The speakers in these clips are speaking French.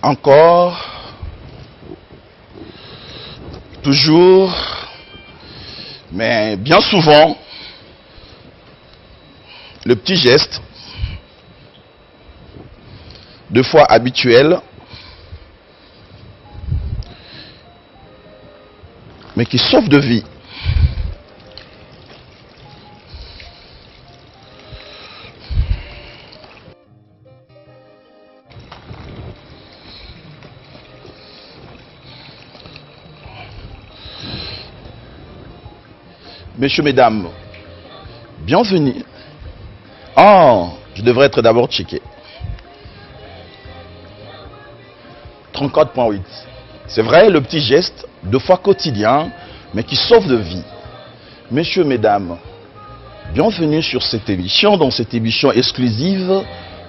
encore, toujours, mais bien souvent, le petit geste, deux fois habituel, mais qui sauve de vie. Messieurs, mesdames, bienvenue. Oh, je devrais être d'abord checké. 34.8. C'est vrai, le petit geste, deux fois quotidien, mais qui sauve de vie. Messieurs, mesdames, bienvenue sur cette émission, dans cette émission exclusive,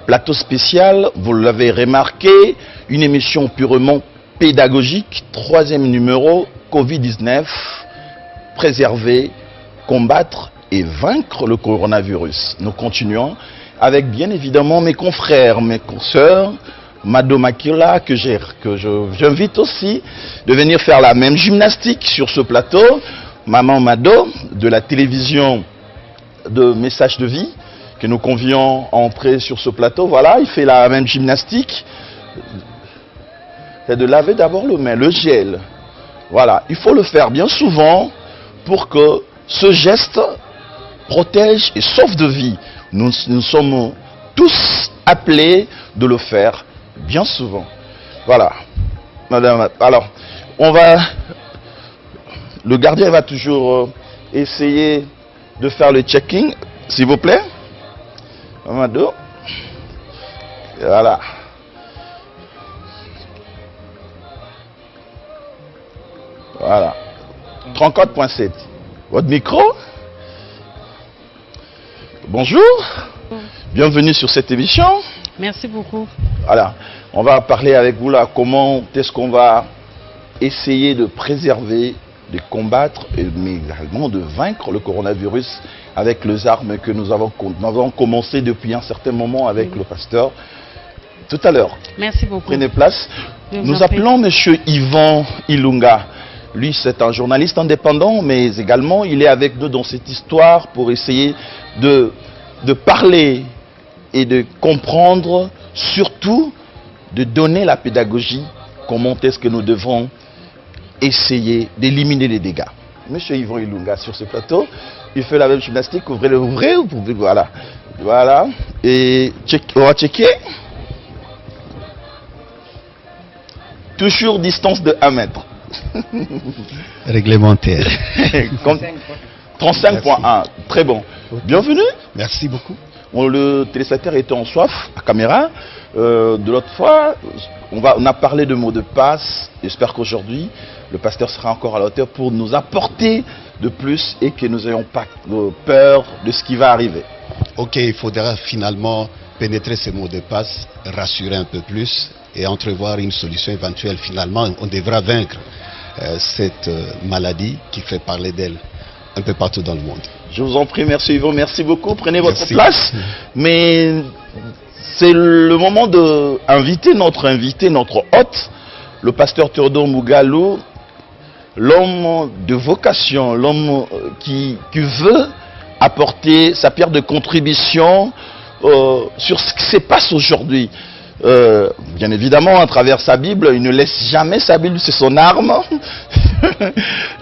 plateau spécial, vous l'avez remarqué, une émission purement pédagogique, 3e numéro, Covid-19, préserver, combattre et vaincre le coronavirus. Nous continuons avec bien évidemment mes confrères, mes consoeurs, Mado Makila, que j'invite aussi de venir faire la même gymnastique sur ce plateau. Maman Mado, de la télévision de Message de Vie, que nous convions à entrer sur ce plateau. Voilà, il fait la même gymnastique. C'est de laver d'abord les mains, le gel. Voilà, il faut le faire bien souvent pour que ce geste protège et sauve de vie. Nous sommes tous appelés de le faire bien souvent. Voilà. Madame, alors, le gardien va toujours essayer de faire le checking, s'il vous plaît. Mamadou. Voilà. Voilà. 34.7. Votre micro? Bonjour. Bienvenue sur cette émission. Merci beaucoup. Voilà. On va parler avec vous là comment est-ce qu'on va essayer de préserver, de combattre, mais également de vaincre le coronavirus avec les armes que nous avons commencé depuis un certain moment avec le pasteur tout à l'heure. Merci beaucoup. Prenez place. Nous appelons monsieur Yvan Ilunga. Lui, c'est un journaliste indépendant, mais également, il est avec nous dans cette histoire pour essayer de parler et de comprendre, surtout de donner la pédagogie, comment est-ce que nous devons essayer d'éliminer les dégâts. Monsieur Yvan Ilunga sur ce plateau, il fait la même gymnastique, ouvrez-le, vous pouvez, voilà. Voilà, et on va checker. Toujours distance de 1 mètre. Réglementaire. 35.1, très bon. Bienvenue. Merci beaucoup. Le téléspectateur était en soif, à caméra. De l'autre fois, on a parlé de mots de passe. J'espère qu'aujourd'hui, le pasteur sera encore à la hauteur pour nous apporter de plus et que nous n'ayons pas peur de ce qui va arriver. Ok, il faudra finalement pénétrer ces mots de passe, rassurer un peu plus et entrevoir une solution éventuelle. Finalement, on devra vaincre cette maladie qui fait parler d'elle un peu partout dans le monde. Je vous en prie, merci Yvan, merci beaucoup. Prenez votre place. Mais c'est le moment d'inviter notre invité, notre hôte, le pasteur Théodore Mugalou, l'homme de vocation, l'homme qui veut apporter sa pierre de contribution sur ce qui se passe aujourd'hui. Bien évidemment, à travers sa Bible, il ne laisse jamais sa Bible, c'est son arme.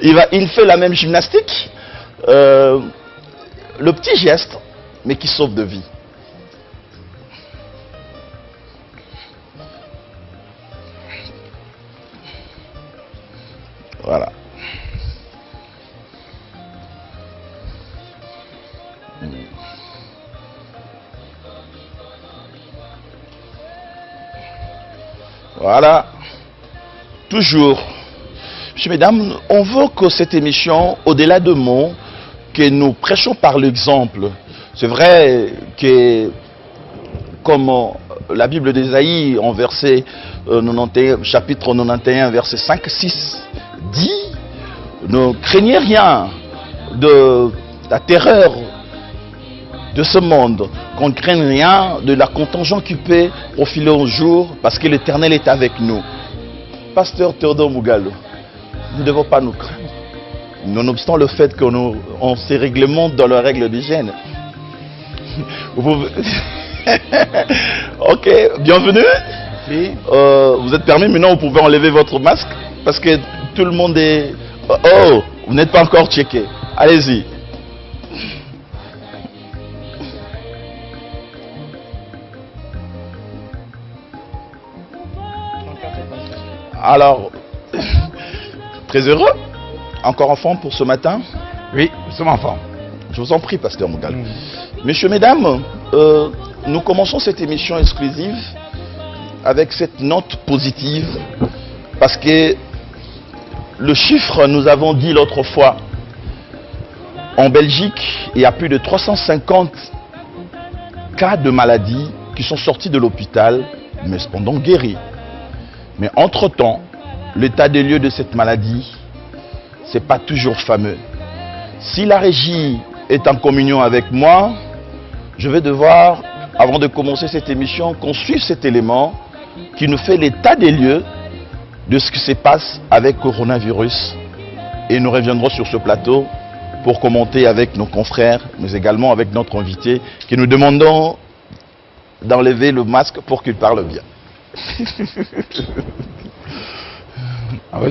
il fait la même gymnastique. Le petit geste, mais qui sauve de vie. Voilà. Voilà. Toujours. Messieurs, mesdames, on veut que cette émission, au-delà de mots, que nous prêchons par l'exemple. C'est vrai que, comme la Bible d'Ésaïe, en verset 91, chapitre 91, verset 5-6, dit, ne craignez rien de la terreur de ce monde, qu'on ne craigne rien de la contingent qui peut profiler un jour parce que l'Éternel est avec nous. Pasteur Théodore Mugalou, nous ne devons pas nous craindre, nonobstant le fait qu'on se réglemente dans les règles d'hygiène. Ok, bienvenue. Oui. Vous êtes permis, maintenant vous pouvez enlever votre masque parce que tout le monde est... Oh, vous n'êtes pas encore checké. Allez-y. Alors, très heureux. Encore en forme pour ce matin? Oui, nous sommes en forme. Je vous en prie, Pasteur Mugalou. Messieurs, mesdames, nous commençons cette émission exclusive avec cette note positive parce que le chiffre, nous avons dit l'autre fois, en Belgique, il y a plus de 350 cas de maladie qui sont sortis de l'hôpital, mais cependant guéris. Mais entre-temps, l'état des lieux de cette maladie, ce n'est pas toujours fameux. Si la régie est en communion avec moi, je vais devoir, avant de commencer cette émission, qu'on suive cet élément qui nous fait l'état des lieux de ce qui se passe avec coronavirus. Et nous reviendrons sur ce plateau pour commenter avec nos confrères, mais également avec notre invité, qui nous demandons d'enlever le masque pour qu'il parle bien.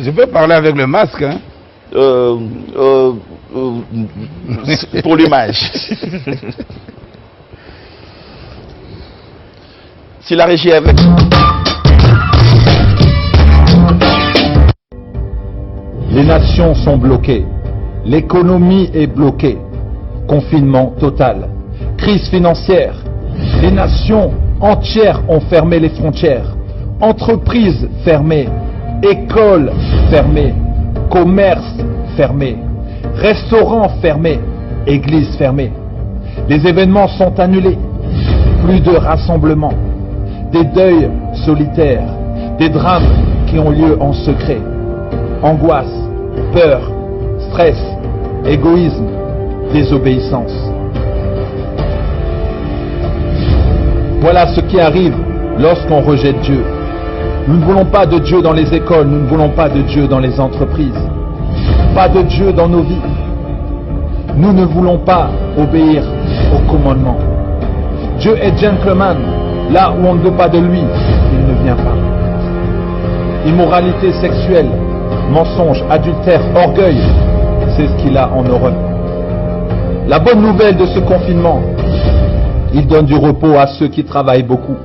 Je peux parler avec le masque, hein? Pour l'image. Si la régie est avec... Les nations sont bloquées. L'économie est bloquée. Confinement total. Crise financière. Les nations entières ont fermé les frontières. Entreprises fermées. Écoles fermées. Commerces fermés. Restaurants fermés. Églises fermées. Les événements sont annulés. Plus de rassemblements. Des deuils solitaires. Des drames qui ont lieu en secret. Angoisse, peur, stress, égoïsme, désobéissance. Voilà ce qui arrive lorsqu'on rejette Dieu. Nous ne voulons pas de Dieu dans les écoles, nous ne voulons pas de Dieu dans les entreprises. Pas de Dieu dans nos vies. Nous ne voulons pas obéir aux commandements. Dieu est gentleman. Là où on ne veut pas de lui, il ne vient pas. Immoralité sexuelle, mensonge, adultère, orgueil, c'est ce qu'il a en horreur. La bonne nouvelle de ce confinement, il donne du repos à ceux qui travaillent beaucoup.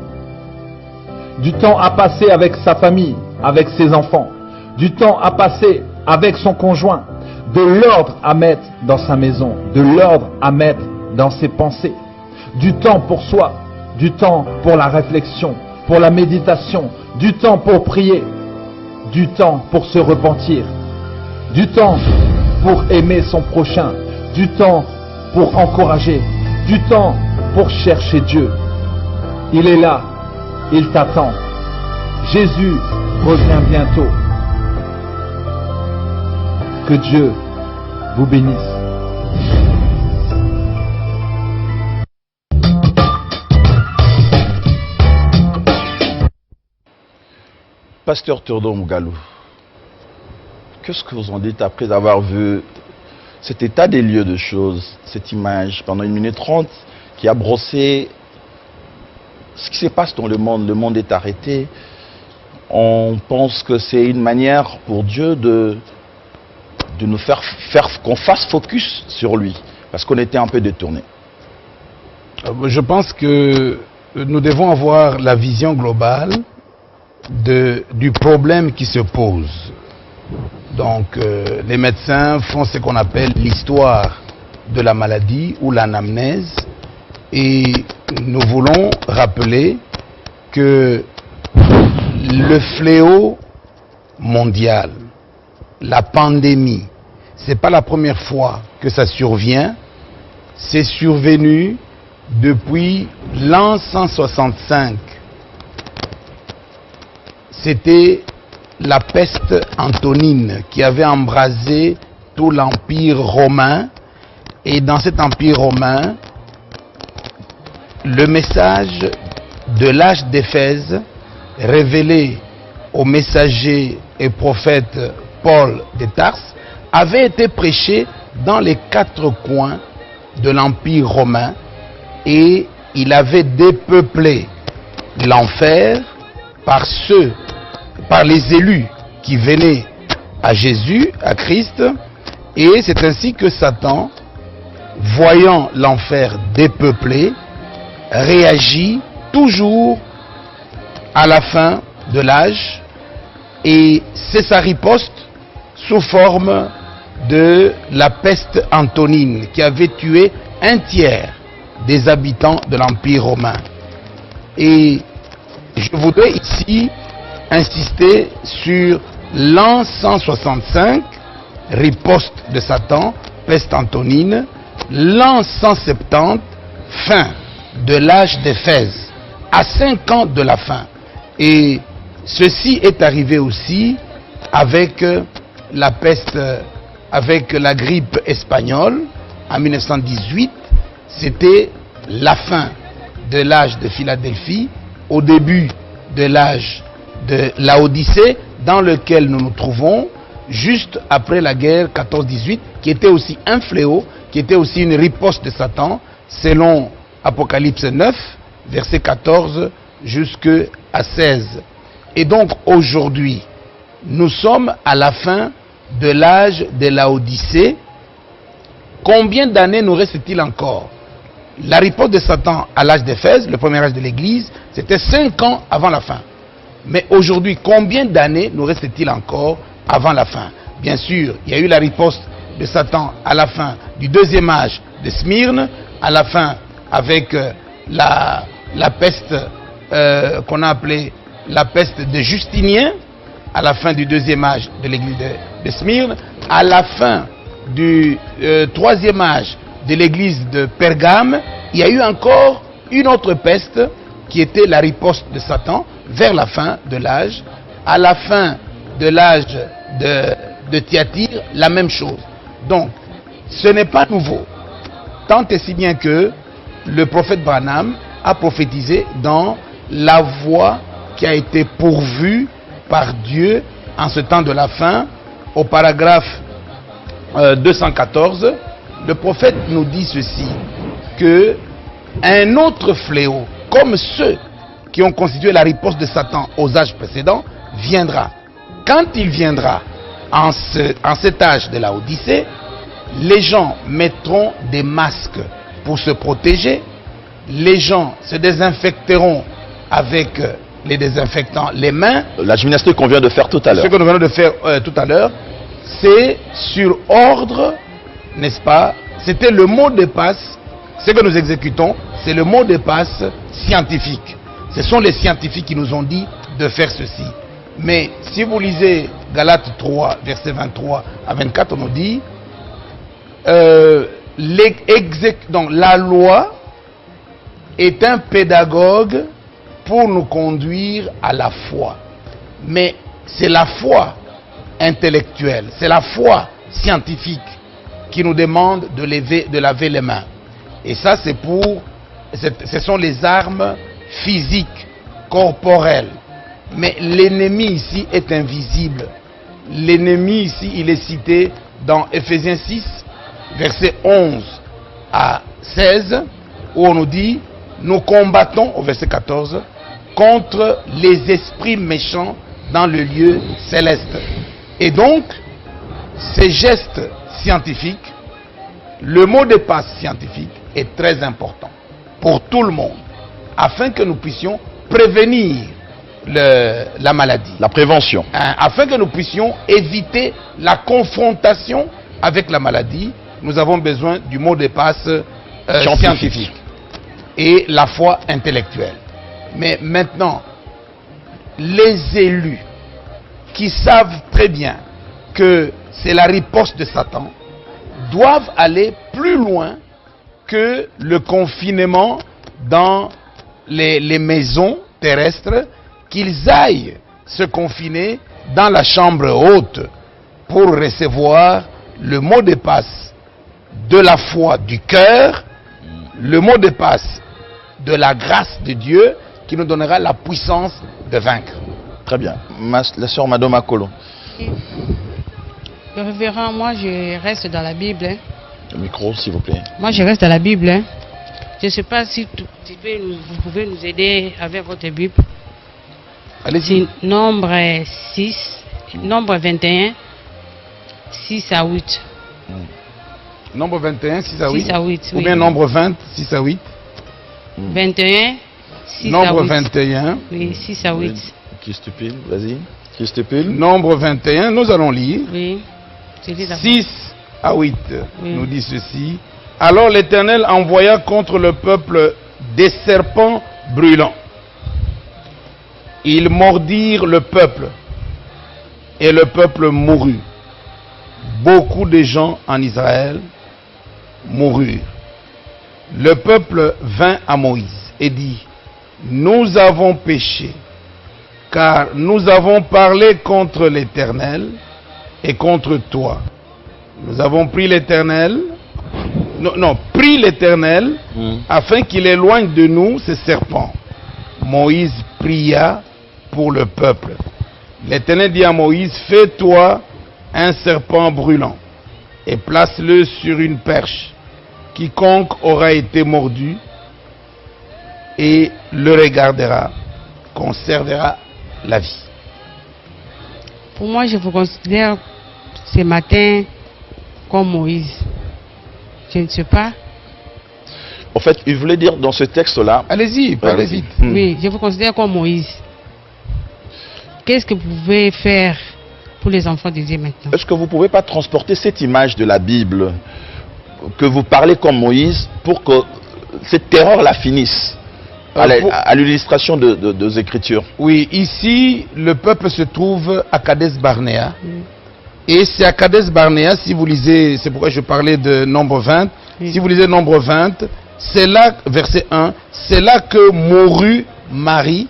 Du temps à passer avec sa famille, avec ses enfants. Du temps à passer avec son conjoint. De l'ordre à mettre dans sa maison. De l'ordre à mettre dans ses pensées. Du temps pour soi. Du temps pour la réflexion, pour la méditation. Du temps pour prier. Du temps pour se repentir, du temps pour aimer son prochain, du temps pour encourager, du temps pour chercher Dieu. Il est là, il t'attend. Jésus revient bientôt. Que Dieu vous bénisse. Pasteur Théodore Mugalou, qu'est-ce que vous en dites après avoir vu cet état des lieux de choses, cette image pendant 1 minute 30 qui a brossé ce qui se passe dans le monde? Le monde est arrêté. On pense que c'est une manière pour Dieu de nous faire qu'on fasse focus sur lui, parce qu'on était un peu détourné. Je pense que nous devons avoir la vision globale du problème qui se pose. Donc les médecins font ce qu'on appelle l'histoire de la maladie ou l'anamnèse, et nous voulons rappeler que le fléau mondial, la pandémie, c'est pas la première fois que ça survient. C'est survenu depuis l'an 165. C'était la peste antonine qui avait embrasé tout l'Empire romain. Et dans cet Empire romain, le message de l'âge d'Éphèse révélé au messager et prophète Paul de Tarse avait été prêché dans les 4 coins de l'Empire romain et il avait dépeuplé l'enfer par les élus qui venaient à Jésus, à Christ, et c'est ainsi que Satan, voyant l'enfer dépeuplé, réagit toujours à la fin de l'âge, et c'est sa riposte sous forme de la peste antonine qui avait tué 1/3 des habitants de l'Empire romain. Et je voudrais ici insister sur l'an 165, riposte de Satan, peste antonine, l'an 170, fin de l'âge d'Éphèse, à 5 ans de la fin. Et ceci est arrivé aussi avec la peste, avec la grippe espagnole en 1918. C'était la fin de l'âge de Philadelphie, au début de l'âge de Laodicée, dans lequel nous nous trouvons juste après la guerre 14-18, qui était aussi un fléau, qui était aussi une riposte de Satan, selon Apocalypse 9, verset 14 jusqu'à 16. Et donc aujourd'hui, nous sommes à la fin de l'âge de Laodicée. Combien d'années nous reste-t-il encore? La riposte de Satan à l'âge d'Éphèse, le premier âge de l'Église, c'était 5 ans avant la fin. Mais aujourd'hui, combien d'années nous reste-t-il encore avant la fin? Bien sûr, il y a eu la riposte de Satan à la fin du deuxième âge de Smyrne, à la fin avec la peste qu'on a appelée la peste de Justinien, à la fin du deuxième âge de l'église de Smyrne, à la fin du troisième âge de l'église de Pergame, il y a eu encore une autre peste qui était la riposte de Satan vers la fin de l'âge. À la fin de l'âge de Thyatire, la même chose. Donc, ce n'est pas nouveau. Tant et si bien que le prophète Branham a prophétisé dans la voie qui a été pourvue par Dieu en ce temps de la fin, au paragraphe 214, le prophète nous dit ceci, que un autre fléau, comme ceux qui ont constitué la riposte de Satan aux âges précédents, viendra. Quand il viendra en cet âge de la Odyssée, les gens mettront des masques pour se protéger, les gens se désinfecteront avec les désinfectants les mains. La gymnastique qu'on vient de faire tout à l'heure. Ce que nous venons de faire tout à l'heure, c'est sur ordre, n'est-ce pas? C'était le mot de passe. Ce que nous exécutons, c'est le mot de passe scientifique. Ce sont les scientifiques qui nous ont dit de faire ceci. Mais si vous lisez Galates 3, versets 23 à 24, on nous dit donc, la loi est un pédagogue pour nous conduire à la foi. Mais c'est la foi intellectuelle, c'est la foi scientifique qui nous demande de laver les mains. Et ça, ce sont les armes physiques, corporelles. Mais l'ennemi ici est invisible. L'ennemi ici, il est cité dans Ephésiens 6, versets 11 à 16, où on nous dit, nous combattons, au verset 14, contre les esprits méchants dans le lieu céleste. Et donc, ces gestes scientifiques, le mot de passe scientifique est très important pour tout le monde, afin que nous puissions prévenir la maladie. La prévention. Afin que nous puissions éviter la confrontation avec la maladie, nous avons besoin du mot de passe scientifique et la foi intellectuelle. Mais maintenant, les élus qui savent très bien que c'est la riposte de Satan doivent aller plus loin que le confinement dans les maisons terrestres, qu'ils aillent se confiner dans la chambre haute pour recevoir le mot de passe de la foi du cœur, le mot de passe de la grâce de Dieu qui nous donnera la puissance de vaincre. Très bien. La sœur Madame Akolo. Le révérend, moi je reste dans la Bible. Hein. Le micro, s'il vous plaît. Moi je reste dans la Bible. Hein. Je ne sais pas si vous pouvez nous aider avec votre Bible. Allez-y. C'est Nombre 6, Nombre 21, 6 à 8. Nombre 21, 6 à 8. 6 à 8, Ou oui. bien nombre 20, 6 à 8. 21, 6 Nombre à 8. 21. Oui, 6 à 8. Qui stupide, vas-y. Qui stupide. Nombre 21, nous allons lire. Oui. Je lis d'abord. 6 à 8 Oui. nous dit ceci. Alors l'Éternel envoya contre le peuple des serpents brûlants. Ils mordirent le peuple et le peuple mourut. Beaucoup de gens en Israël moururent. Le peuple vint à Moïse et dit, nous avons péché, car nous avons parlé contre l'Éternel et contre toi. Nous avons pris l'Éternel, pris l'Éternel afin qu'il éloigne de nous ces serpents. Moïse pria pour le peuple. L'Éternel dit à Moïse, fais-toi un serpent brûlant et place-le sur une perche. Quiconque aura été mordu et le regardera, conservera la vie. Pour moi, je vous considère ce matin comme Moïse. Je ne sais pas. En fait, il voulait dire dans ce texte-là. Allez-y, parlez vite. Oui, je vous considère comme Moïse. Qu'est-ce que vous pouvez faire pour les enfants de Dieu maintenant? Est-ce que vous ne pouvez pas transporter cette image de la Bible, que vous parlez comme Moïse, pour que cette terreur-là finisse à l'illustration des Écritures? Oui, ici, le peuple se trouve à Kadesh Barnéa. Et c'est à Kadesh Barnéa, si vous lisez, c'est pourquoi je parlais de Nombre 20, si vous lisez Nombre 20, c'est là, verset 1, c'est là que mourut Marie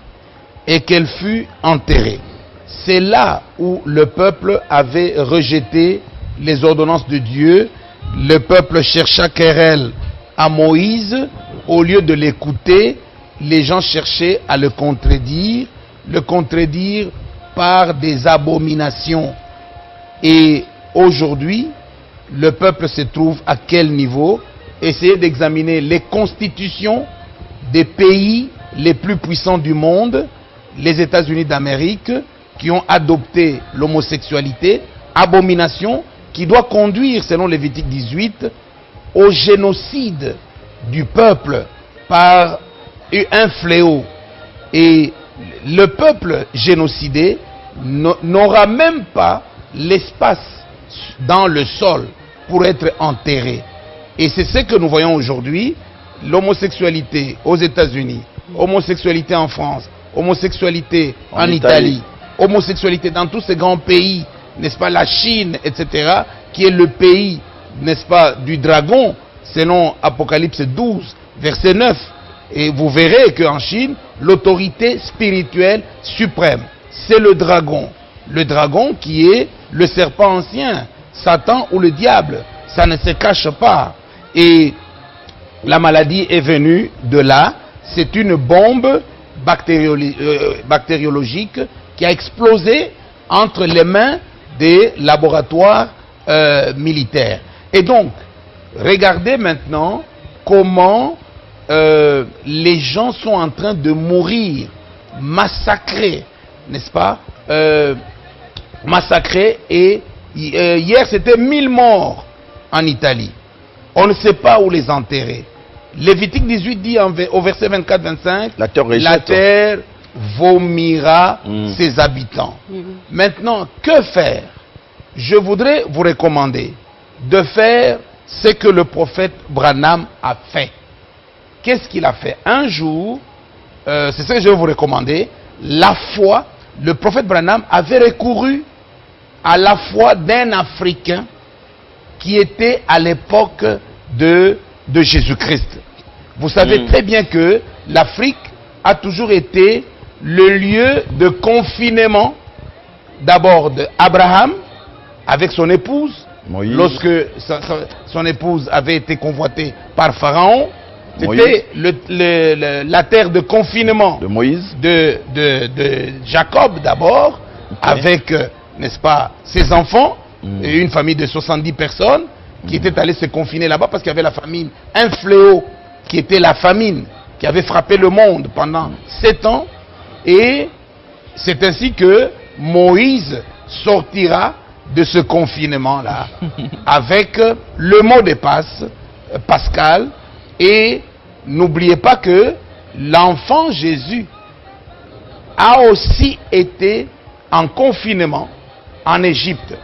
et qu'elle fut enterrée. C'est là où le peuple avait rejeté les ordonnances de Dieu. Le peuple chercha querelle à Moïse. Au lieu de l'écouter, les gens cherchaient à le contredire par des abominations. Et aujourd'hui, le peuple se trouve à quel niveau? Essayez d'examiner les constitutions des pays les plus puissants du monde, les États-Unis d'Amérique, qui ont adopté l'homosexualité, abomination qui doit conduire, selon Lévitique 18, au génocide du peuple par un fléau. Et le peuple génocidé n'aura même pas l'espace dans le sol pour être enterré. Et c'est ce que nous voyons aujourd'hui, l'homosexualité aux États-Unis, homosexualité en France, homosexualité en Italie, homosexualité dans tous ces grands pays, n'est-ce pas, la Chine, etc., qui est le pays, n'est-ce pas, du dragon, selon Apocalypse 12, verset 9. Et vous verrez qu'en Chine, l'autorité spirituelle suprême, c'est le dragon. Le dragon qui est le serpent ancien, Satan ou le diable. Ça ne se cache pas. Et la maladie est venue de là. C'est une bombe bactériologique qui a explosé entre les mains des laboratoires militaires. Et donc, regardez maintenant comment les gens sont en train de mourir, massacrés, n'est-ce pas, massacrés. Et hier, c'était 1000 morts en Italie. On ne sait pas où les enterrer. Lévitique 18 dit au verset 24-25, la terre vomira ses habitants. Maintenant, que faire? Je voudrais vous recommander de faire ce que le prophète Branham a fait. Qu'est-ce qu'il a fait? Un jour, c'est ce que je vais vous recommander, la foi, le prophète Branham avait recouru à la foi d'un Africain qui était à l'époque de Jésus-Christ. Vous savez très bien que l'Afrique a toujours été le lieu de confinement, d'abord d'Abraham avec son épouse, Moïse. Lorsque son épouse avait été convoitée par Pharaon, C'était la terre de confinement De Moïse. de Jacob d'abord, avec, n'est-ce pas, ses enfants, et une famille de 70 personnes qui étaient allées se confiner là-bas parce qu'il y avait la famine. Un fléau qui était la famine, qui avait frappé le monde pendant 7 ans. Et c'est ainsi que Moïse sortira de ce confinement-là avec le mot de passe pascal. Et n'oubliez pas que l'enfant Jésus a aussi été en confinement en Égypte.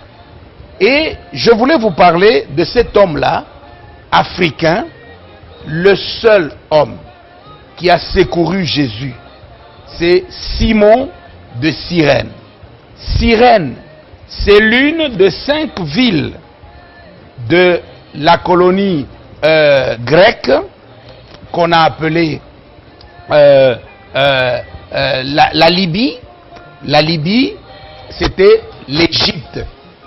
Et je voulais vous parler de cet homme-là, africain, le seul homme qui a secouru Jésus. C'est Simon de Cyrène. Cyrène, c'est l'une de 5 villes de la colonie grecque qu'on a appelée la Libye. La Libye, c'était l'Égypte.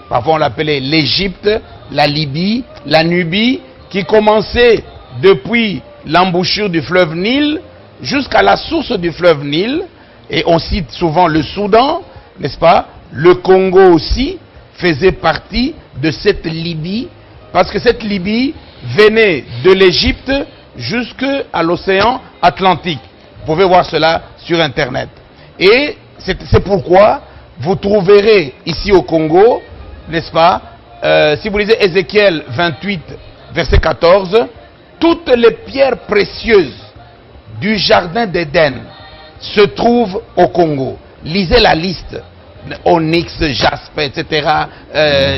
Parfois on l'appelait l'Égypte, la Libye, la Nubie, qui commençait depuis l'embouchure du fleuve Nil jusqu'à la source du fleuve Nil. Et on cite souvent le Soudan, n'est-ce pas? Le Congo aussi faisait partie de cette Libye, parce que cette Libye venait de l'Égypte jusqu'à l'océan Atlantique. Vous pouvez voir cela sur Internet. Et c'est pourquoi vous trouverez ici au Congo, n'est-ce pas, si vous lisez Ézéchiel 28, verset 14, toutes les pierres précieuses du jardin d'Éden se trouvent au Congo. Lisez la liste. Onyx, jaspe, etc.,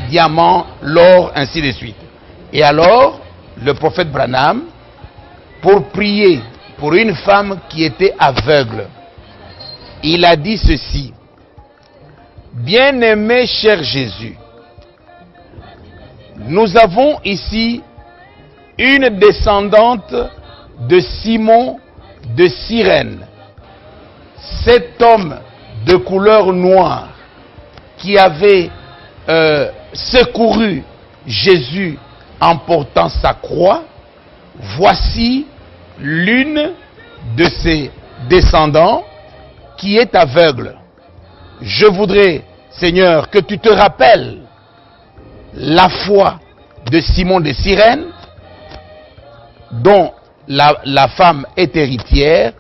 diamant, l'or, ainsi de suite. Et alors, le prophète Branham, pour prier pour une femme qui était aveugle, il a dit ceci: bien-aimé cher Jésus, nous avons ici une descendante de Simon de Cyrène, cet homme de couleur noire qui avait secouru Jésus en portant sa croix. Voici l'une de ses descendants qui est aveugle. Je voudrais, Seigneur, que tu te rappelles la foi de Simon de Cyrène, dont la femme est héritière,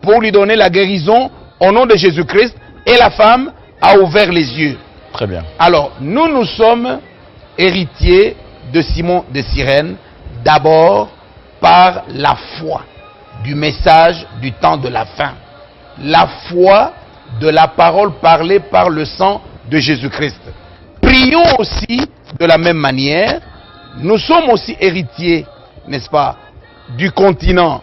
pour lui donner la guérison au nom de Jésus-Christ, et la femme a ouvert les yeux. Très bien. Alors, nous sommes héritiers de Simon de Cyrène, d'abord par la foi du message du temps de la fin. La foi de la parole parlée par le sang de Jésus-Christ. Prions aussi de la même manière. Nous sommes aussi héritiers, n'est-ce pas, du continent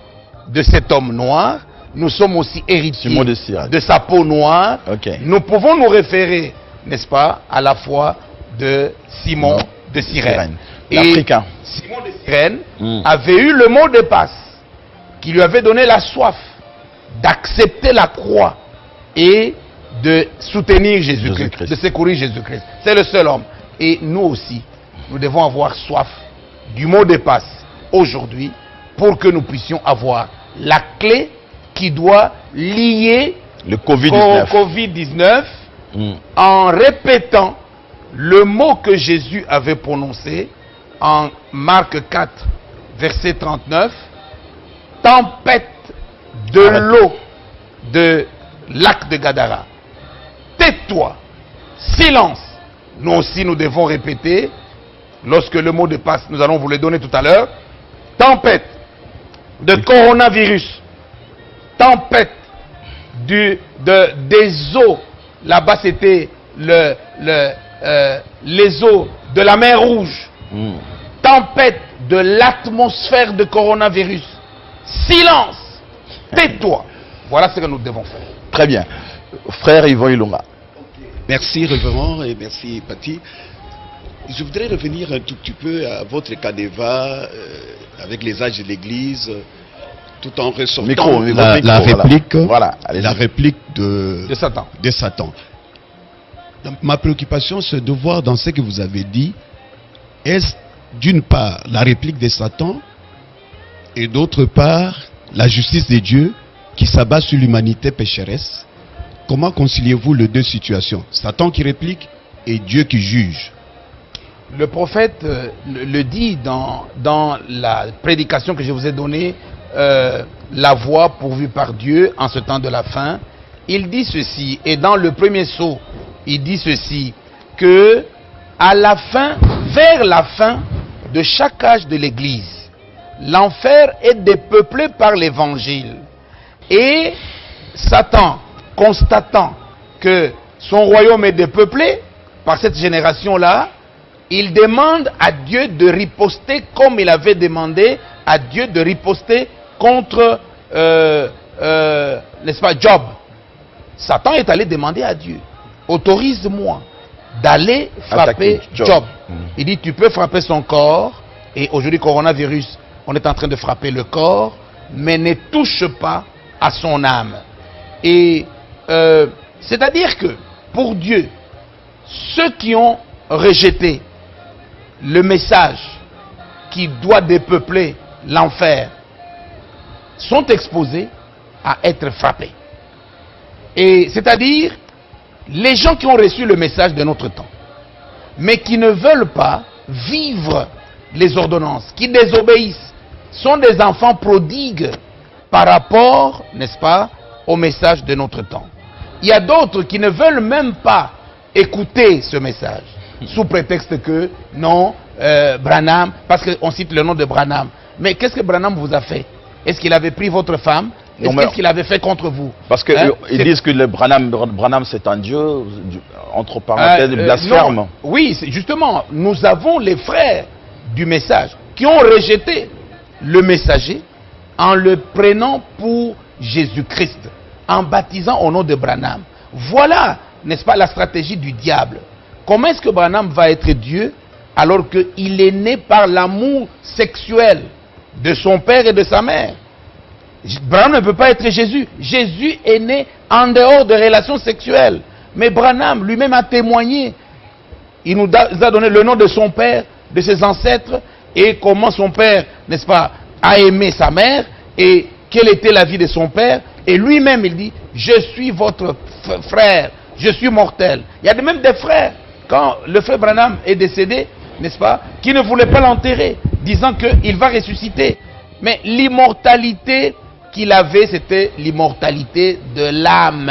de cet homme noir. Nous sommes aussi héritiers de sa peau noire. Okay. Nous pouvons nous référer, n'est-ce pas, à la foi de Simon de Cyrène. L'Africain. Simon de Cyrène avait eu le mot de passe qui lui avait donné la soif d'accepter la croix et de soutenir Jésus-Christ, de secourir Jésus-Christ. C'est le seul homme. Et nous aussi, nous devons avoir soif du mot de passe aujourd'hui pour que nous puissions avoir la clé qui doit lier le Covid-19 en répétant le mot que Jésus avait prononcé en Marc 4, verset 39, tempête de l'eau de lac de Gadara. Tais-toi, silence. Nous aussi, nous devons répéter, lorsque le mot de passe, nous allons vous le donner tout à l'heure, tempête de coronavirus, tempête des eaux, là-bas c'était les eaux de la mer Rouge, tempête de l'atmosphère de coronavirus, silence, tais-toi. Voilà ce que nous devons faire. Très bien. Frère Yvon Ilonga. Merci révérend et merci Paty. Je voudrais revenir un tout petit peu à votre canevas avec les âges de l'Église, tout en ressortant la réplique, voilà, la réplique de Satan. Ma préoccupation, c'est de voir dans ce que vous avez dit, est-ce d'une part la réplique de Satan et d'autre part, la justice de Dieu qui s'abat sur l'humanité pécheresse. Comment conciliez-vous les deux situations? Satan qui réplique et Dieu qui juge. Le prophète le dit dans la prédication que je vous ai donnée, la voie pourvue par Dieu en ce temps de la fin. Il dit ceci, et dans le premier sceau, il dit ceci, que à la fin, vers la fin de chaque âge de l'Église, l'enfer est dépeuplé par l'Évangile. Et Satan, constatant que son royaume est dépeuplé par cette génération-là, il demande à Dieu de riposter comme il avait demandé à Dieu de riposter contre, n'est-ce pas, Job. Satan est allé demander à Dieu, autorise-moi d'aller frapper Job. Il dit, tu peux frapper son corps, et aujourd'hui, coronavirus, on est en train de frapper le corps, mais ne touche pas à son âme. Et c'est-à-dire que, pour Dieu, ceux qui ont rejeté le message qui doit dépeupler l'enfer sont exposés à être frappés. Et c'est-à-dire les gens qui ont reçu le message de notre temps, mais qui ne veulent pas vivre les ordonnances, qui désobéissent, sont des enfants prodigues par rapport, n'est-ce pas, au message de notre temps. Il y a d'autres qui ne veulent même pas écouter ce message, sous prétexte que, non, Branham, parce qu'on cite le nom de Branham. Mais qu'est-ce que Branham vous a fait? Est-ce qu'il avait pris votre femme? Qu'est-ce qu'il avait fait contre vous? Parce qu'ils disent que le Branham c'est un dieu, entre parenthèses, blasphème. Non. Oui, justement, nous avons les frères du message qui ont rejeté le messager en le prenant pour Jésus-Christ, en baptisant au nom de Branham. Voilà, n'est-ce pas, la stratégie du diable. Comment est-ce que Branham va être Dieu alors qu'il est né par l'amour sexuel de son père et de sa mère? Branham ne peut pas être Jésus. Jésus est né en dehors de relations sexuelles. Mais Branham lui-même a témoigné. Il nous a donné le nom de son père, de ses ancêtres, et comment son père, n'est-ce pas, a aimé sa mère, et quelle était la vie de son père. Et lui-même, il dit, je suis votre frère, je suis mortel. Il y a même des frères, quand le frère Branham est décédé, n'est-ce pas, qui ne voulaient pas l'enterrer, disant qu'il va ressusciter. Mais l'immortalité qu'il avait, c'était l'immortalité de l'âme.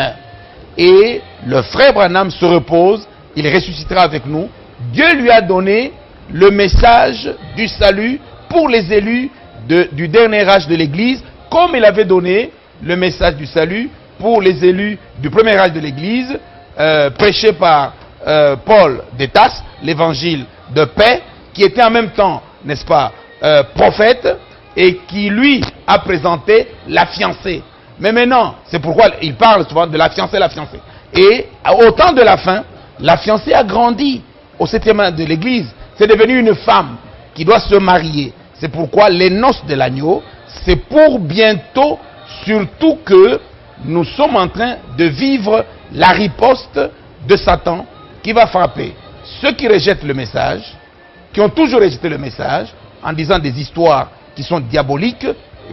Et le frère Branham se repose, il ressuscitera avec nous. Dieu lui a donné le message du salut pour les élus du dernier âge de l'Église, comme il avait donné le message du salut pour les élus du premier âge de l'Église, prêché par Paul de Tarse, l'évangile de paix, qui était en même temps, n'est-ce pas, prophète, et qui lui a présenté la fiancée. Mais maintenant, c'est pourquoi il parle souvent de la fiancée, la fiancée. Et au temps de la fin, la fiancée a grandi au 7e âge de l'Église. C'est devenu une femme qui doit se marier. C'est pourquoi les noces de l'agneau, c'est pour bientôt, surtout que nous sommes en train de vivre la riposte de Satan qui va frapper ceux qui rejettent le message, qui ont toujours rejeté le message, en disant des histoires qui sont diaboliques,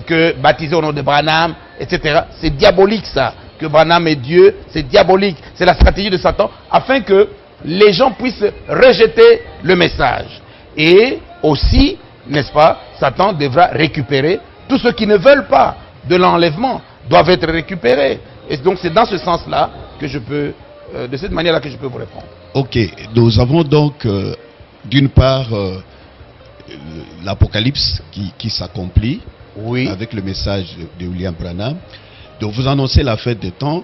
que baptisé au nom de Branham, etc. C'est diabolique ça, que Branham est Dieu, c'est diabolique, c'est la stratégie de Satan, afin que les gens puissent rejeter le message. Et aussi, n'est-ce pas, Satan devra récupérer tous ceux qui ne veulent pas de l'enlèvement, doivent être récupérés. Et donc c'est dans ce sens-là que je peux, de cette manière-là que je peux vous répondre. Ok, nous avons donc d'une part l'Apocalypse qui s'accomplit, oui, avec le message de William Branham. Donc vous annoncez la fin des temps,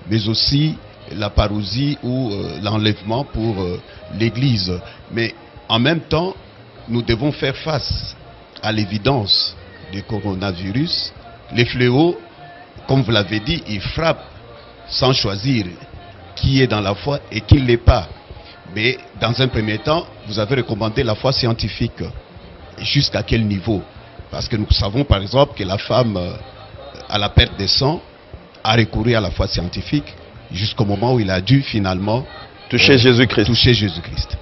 mais aussi la parousie ou l'enlèvement pour l'Église. Mais en même temps, nous devons faire face à l'évidence du coronavirus. Les fléaux, comme vous l'avez dit, ils frappent sans choisir qui est dans la foi et qui ne l'est pas. Mais dans un premier temps, vous avez recommandé la foi scientifique. Jusqu'à quel niveau? Parce que nous savons par exemple que la femme, à la perte de sang, a recouru à la foi scientifique jusqu'au moment où il a dû finalement toucher Jésus-Christ. Toucher Jésus-Christ.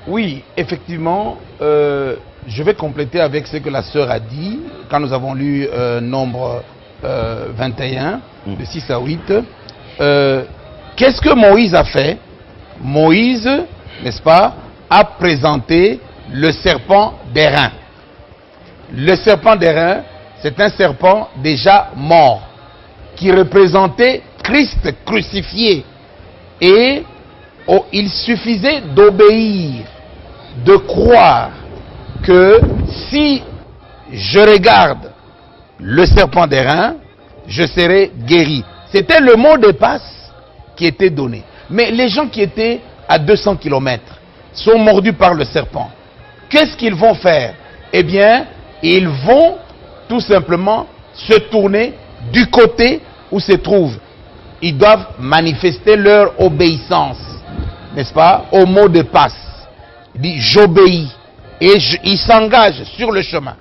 Oui, effectivement, je vais compléter avec ce que la sœur a dit quand nous avons lu Nombre 21, de 6 à 8. Qu'est-ce que Moïse a fait? Moïse, n'est-ce pas, a présenté le serpent d'airain. Le serpent d'airain, c'est un serpent déjà mort, qui représentait Christ crucifié. Et il suffisait d'obéir, de croire que si je regarde le serpent d'airain, je serai guéri. C'était le mot de passe qui était donné. Mais les gens qui étaient à 200 km sont mordus par le serpent. Qu'est-ce qu'ils vont faire? Eh bien, ils vont tout simplement se tourner du côté où se trouvent. Ils doivent manifester leur obéissance, n'est-ce pas, au mot de passe. Il dit j'obéis. Et il s'engage sur le chemin.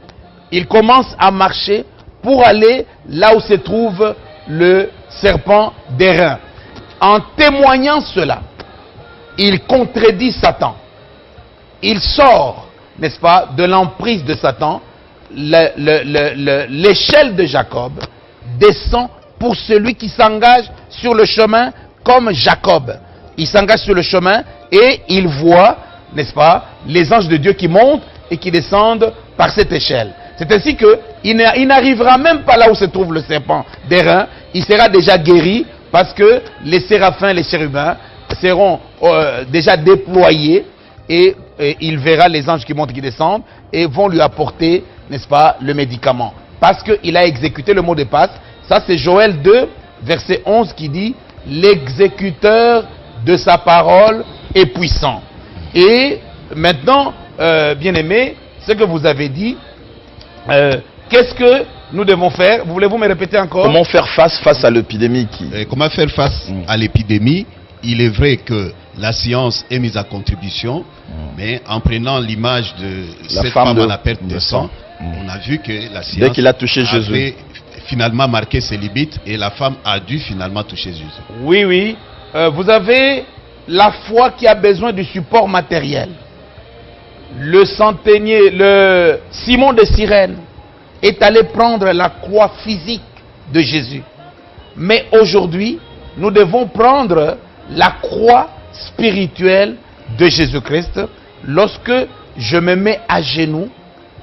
Il commence à marcher pour aller là où se trouve le serpent d'airain. En témoignant cela, il contredit Satan. Il sort, n'est-ce pas, de l'emprise de Satan. L'échelle de Jacob descend pour celui qui s'engage sur le chemin comme Jacob. Il s'engage sur le chemin et il voit, n'est-ce pas, les anges de Dieu qui montent et qui descendent par cette échelle. C'est ainsi qu'il n'arrivera même pas là où se trouve le serpent d'airain. Il sera déjà guéri parce que les séraphins, les chérubins seront déjà déployés et il verra les anges qui montent et qui descendent et vont lui apporter, n'est-ce pas, le médicament. Parce qu'il a exécuté le mot de passe. Ça, c'est Joël 2, verset 11 qui dit « L'exécuteur de sa parole est puissant ». Et maintenant, bien-aimés, ce que vous avez dit, qu'est-ce que nous devons faire? Voulez-vous me répéter encore? Comment faire face à l'épidémie Comment faire face à l'épidémie? Il est vrai que la science est mise à contribution, mais en prenant l'image de cette femme à la perte de sang, on a vu que la science dès qu'il a touché Jésus, avait finalement marqué ses limites et la femme a dû finalement toucher Jésus. Oui, oui. Vous avez la foi qui a besoin du support matériel. Le centenier, le Simon de Cyrène est allé prendre la croix physique de Jésus. Mais aujourd'hui, nous devons prendre la croix spirituelle de Jésus-Christ. Lorsque je me mets à genoux,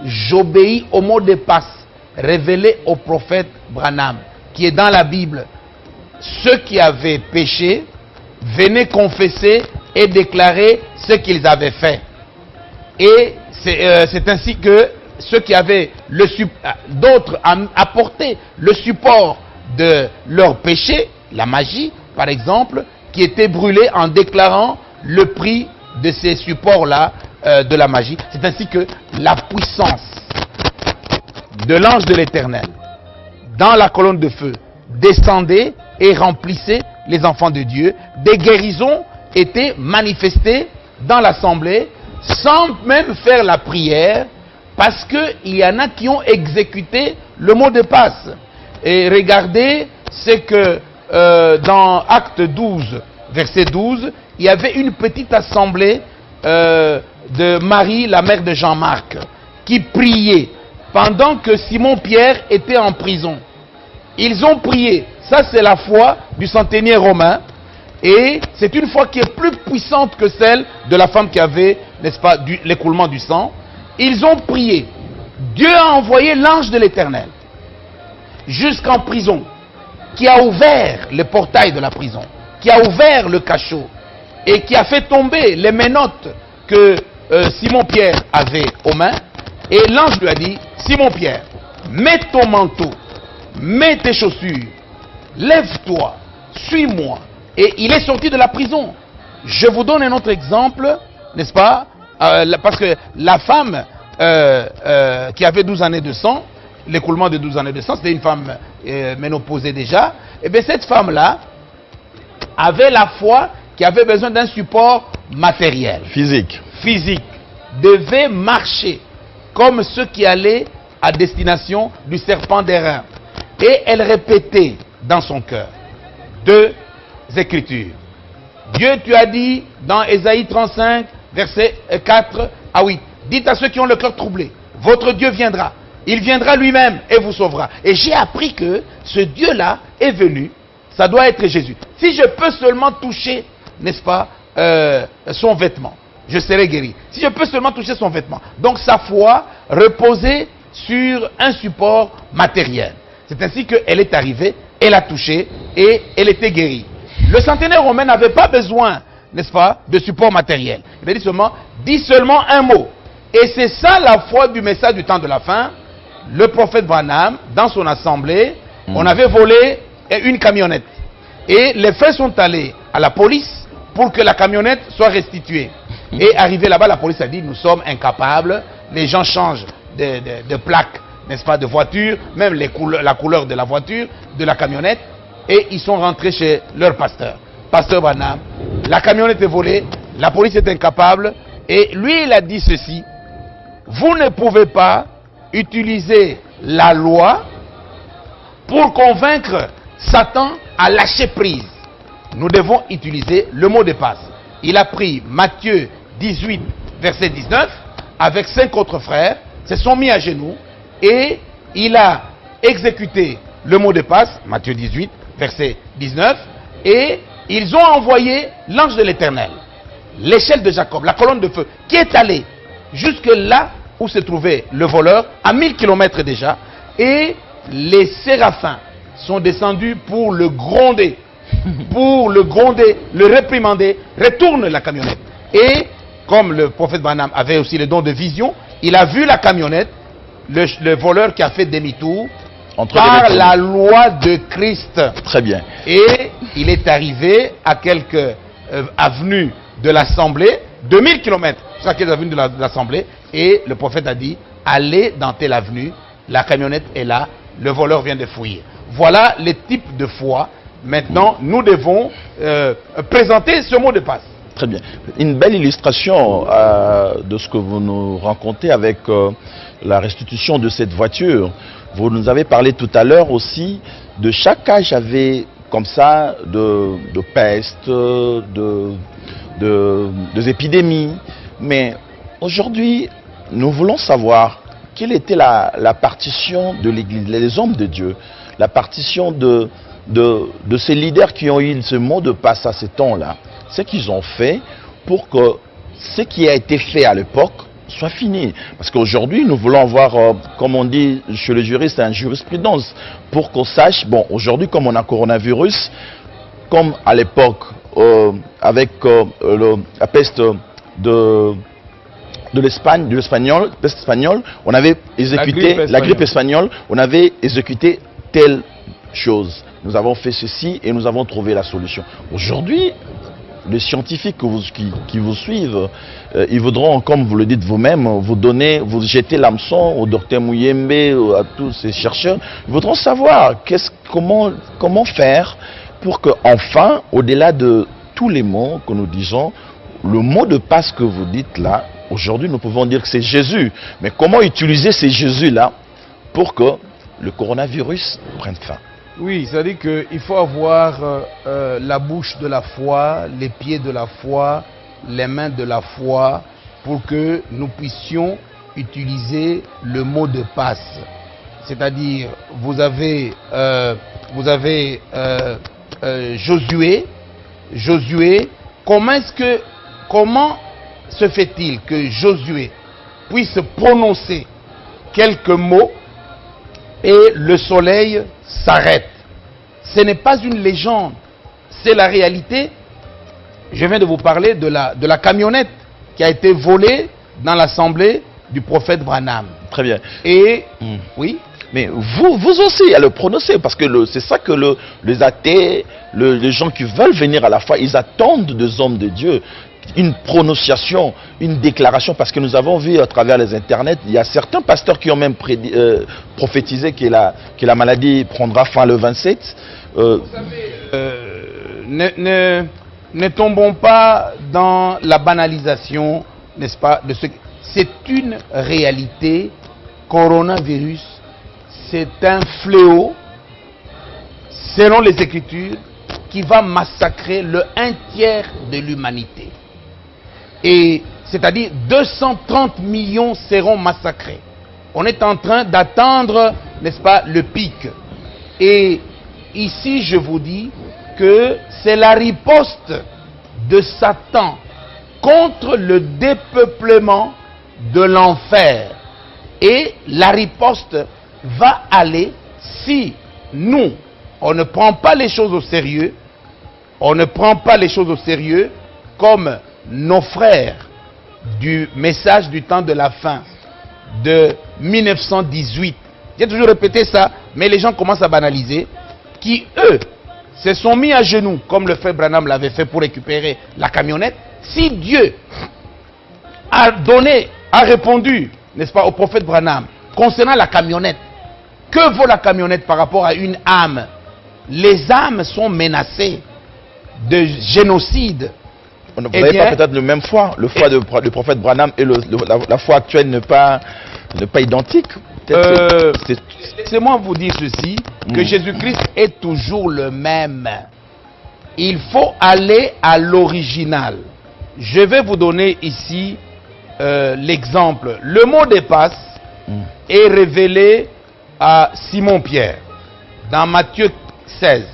j'obéis au mot de passe révélé au prophète Branham, qui est dans la Bible. Ceux qui avaient péché venaient confesser et déclarer ce qu'ils avaient fait. Et c'est ainsi que ceux qui avaient d'autres apporté le support de leur péché, la magie par exemple, qui était brûlée en déclarant le prix de ces supports-là de la magie. C'est ainsi que la puissance de l'ange de l'Éternel dans la colonne de feu descendait et remplissait les enfants de Dieu. Des guérisons étaient manifestées dans l'assemblée sans même faire la prière, parce qu'il y en a qui ont exécuté le mot de passe. Et regardez ce que dans Acte 12, verset 12, il y avait une petite assemblée de Marie, la mère de Jean-Marc, qui priait pendant que Simon-Pierre était en prison. Ils ont prié. Ça, c'est la foi du centenier romain. Et c'est une foi qui est plus puissante que celle de la femme qui avait, n'est-ce pas, l'écoulement du sang. Ils ont prié. Dieu a envoyé l'ange de l'Éternel jusqu'en prison, qui a ouvert le portail de la prison, qui a ouvert le cachot et qui a fait tomber les menottes que Simon-Pierre avait aux mains. Et l'ange lui a dit, Simon-Pierre, mets ton manteau, mets tes chaussures, lève-toi, suis-moi. Et il est sorti de la prison. Je vous donne un autre exemple, n'est-ce pas? Parce que la femme qui avait 12 années de sang, l'écoulement de 12 années de sang, c'était une femme ménopausée déjà. Et bien cette femme-là avait la foi qui avait besoin d'un support matériel. Physique. Devait marcher comme ceux qui allaient à destination du serpent d'airain. Et elle répétait dans son cœur deux Écritures. Dieu, tu as dit dans Ésaïe 35, versets 4 à 8. Dites à ceux qui ont le cœur troublé, votre Dieu viendra. Il viendra lui-même et vous sauvera. Et j'ai appris que ce Dieu-là est venu. Ça doit être Jésus. Si je peux seulement toucher, n'est-ce pas, son vêtement, je serai guéri. Si je peux seulement toucher son vêtement. Donc sa foi reposait sur un support matériel. C'est ainsi qu'elle est arrivée, elle a touché et elle était guérie. Le centenaire romain n'avait pas besoin, n'est-ce pas, de support matériel. Il a dit seulement un mot. Et c'est ça la foi du message du temps de la fin. Le prophète Branham, dans son assemblée, on avait volé une camionnette. Et les frères sont allés à la police pour que la camionnette soit restituée. Et arrivé là-bas, la police a dit, nous sommes incapables, les gens changent de plaque, n'est-ce pas, de voiture, même la couleur de la voiture, de la camionnette, et ils sont rentrés chez leur pasteur. Pasteur Branham, la camionnette est volée, la police est incapable, et lui, il a dit ceci, vous ne pouvez pas utiliser la loi pour convaincre Satan à lâcher prise. Nous devons utiliser le mot de passe. Il a pris Matthieu 18, verset 19, avec 5 autres frères, se sont mis à genoux et il a exécuté le mot de passe, Matthieu 18, verset 19, et ils ont envoyé l'ange de l'Éternel, l'échelle de Jacob, la colonne de feu, qui est allée jusque là où se trouvait le voleur, à 1000 km déjà, et les séraphins sont descendus pour le gronder, le réprimander, retourne la camionnette. Et comme le prophète Branham avait aussi le don de vision, il a vu la camionnette, le voleur qui a fait demi-tour, par la loi de Christ. Très bien. Et il est arrivé à quelques avenues de l'Assemblée, 2000 km, chaque avenue de l'Assemblée, et le prophète a dit, allez dans telle avenue, la camionnette est là, le voleur vient de fouiller. Voilà les types de foi. Maintenant, nous devons présenter ce mot de passe. Très bien. Une belle illustration de ce que vous nous racontez avec la restitution de cette voiture. Vous nous avez parlé tout à l'heure aussi de chaque âge avait comme ça de peste, des épidémies. Mais aujourd'hui, nous voulons savoir quelle était la partition de l'Église, les hommes de Dieu, la partition de ces leaders qui ont eu ce mot de passe à ces temps-là, ce qu'ils ont fait pour que ce qui a été fait à l'époque soit fini. Parce qu'aujourd'hui, nous voulons avoir, comme on dit chez les juristes, une jurisprudence pour qu'on sache, bon, aujourd'hui, comme on a coronavirus, comme à l'époque, avec la peste de l'Espagne, de l'espagnol, peste espagnole, on avait exécuté la grippe espagnole, on avait exécuté telle chose. Nous avons fait ceci et nous avons trouvé la solution. Aujourd'hui, les scientifiques qui vous suivent, ils voudront, comme vous le dites vous-même, vous jeter l'hameçon au docteur Mouyembe, à tous ces chercheurs. Ils voudront savoir comment faire pour que, enfin, au-delà de tous les mots que nous disons, le mot de passe que vous dites là, aujourd'hui nous pouvons dire que c'est Jésus. Mais comment utiliser ces Jésus-là pour que le coronavirus prenne fin? Oui, c'est-à-dire qu'il faut avoir la bouche de la foi, les pieds de la foi, les mains de la foi, pour que nous puissions utiliser le mot de passe. C'est-à-dire, vous avez Josué. Josué, comment se fait-il que Josué puisse prononcer quelques mots et le soleil s'arrête? Ce n'est pas une légende, c'est la réalité. Je viens de vous parler de la camionnette qui a été volée dans l'assemblée du prophète Branham. Très bien. Et, oui. Mais vous aussi, à le prononcer, parce que c'est ça que les athées, les gens qui veulent venir à la foi, ils attendent des hommes de Dieu. Une prononciation, une déclaration, parce que nous avons vu à travers les internets, il y a certains pasteurs qui ont même prophétisé que la maladie prendra fin le 27. Vous savez, ne tombons pas dans la banalisation, n'est-ce pas, de ce. C'est une réalité. Coronavirus, c'est un fléau, selon les Écritures, qui va massacrer le 1/3 de l'humanité. Et c'est-à-dire 230 millions seront massacrés. On est en train d'attendre, n'est-ce pas, le pic. Et ici, je vous dis que c'est la riposte de Satan contre le dépeuplement de l'enfer. Et la riposte va aller si nous, on ne prend pas les choses au sérieux, on ne prend pas les choses au sérieux comme nos frères du message du temps de la fin de 1918. J'ai toujours répété ça, mais les gens commencent à banaliser, qui eux se sont mis à genoux, comme le frère Branham l'avait fait pour récupérer la camionnette. Si Dieu a répondu, n'est-ce pas, au prophète Branham concernant la camionnette, que vaut la camionnette par rapport à une âme? Les âmes sont menacées de génocide. Vous n'avez pas peut-être le même foi. Le foi du prophète Branham et la foi actuelle n'est pas identique. Laissez-moi vous dire ceci, que Jésus-Christ est toujours le même. Il faut aller à l'original. Je vais vous donner ici l'exemple. Le mot de passe est révélé à Simon-Pierre dans Matthieu 16,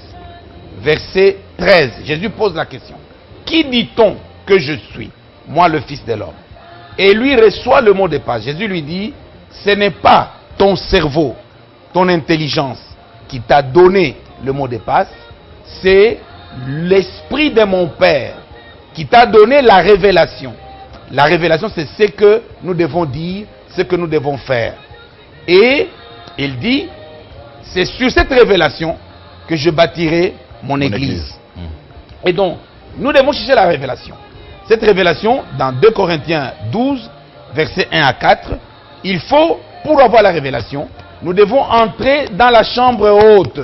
verset 13. Jésus pose la question. Qui dit-on que je suis? Moi, le Fils de l'homme. Et lui reçoit le mot de passe. Jésus lui dit, ce n'est pas ton cerveau, ton intelligence qui t'a donné le mot de passe, c'est l'esprit de mon Père qui t'a donné la révélation. La révélation, c'est ce que nous devons dire, ce que nous devons faire. Et il dit, c'est sur cette révélation que je bâtirai mon église. Et donc, nous devons chercher la révélation. Cette révélation, dans 2 Corinthiens 12, versets 1 à 4, il faut, pour avoir la révélation, nous devons entrer dans la chambre haute.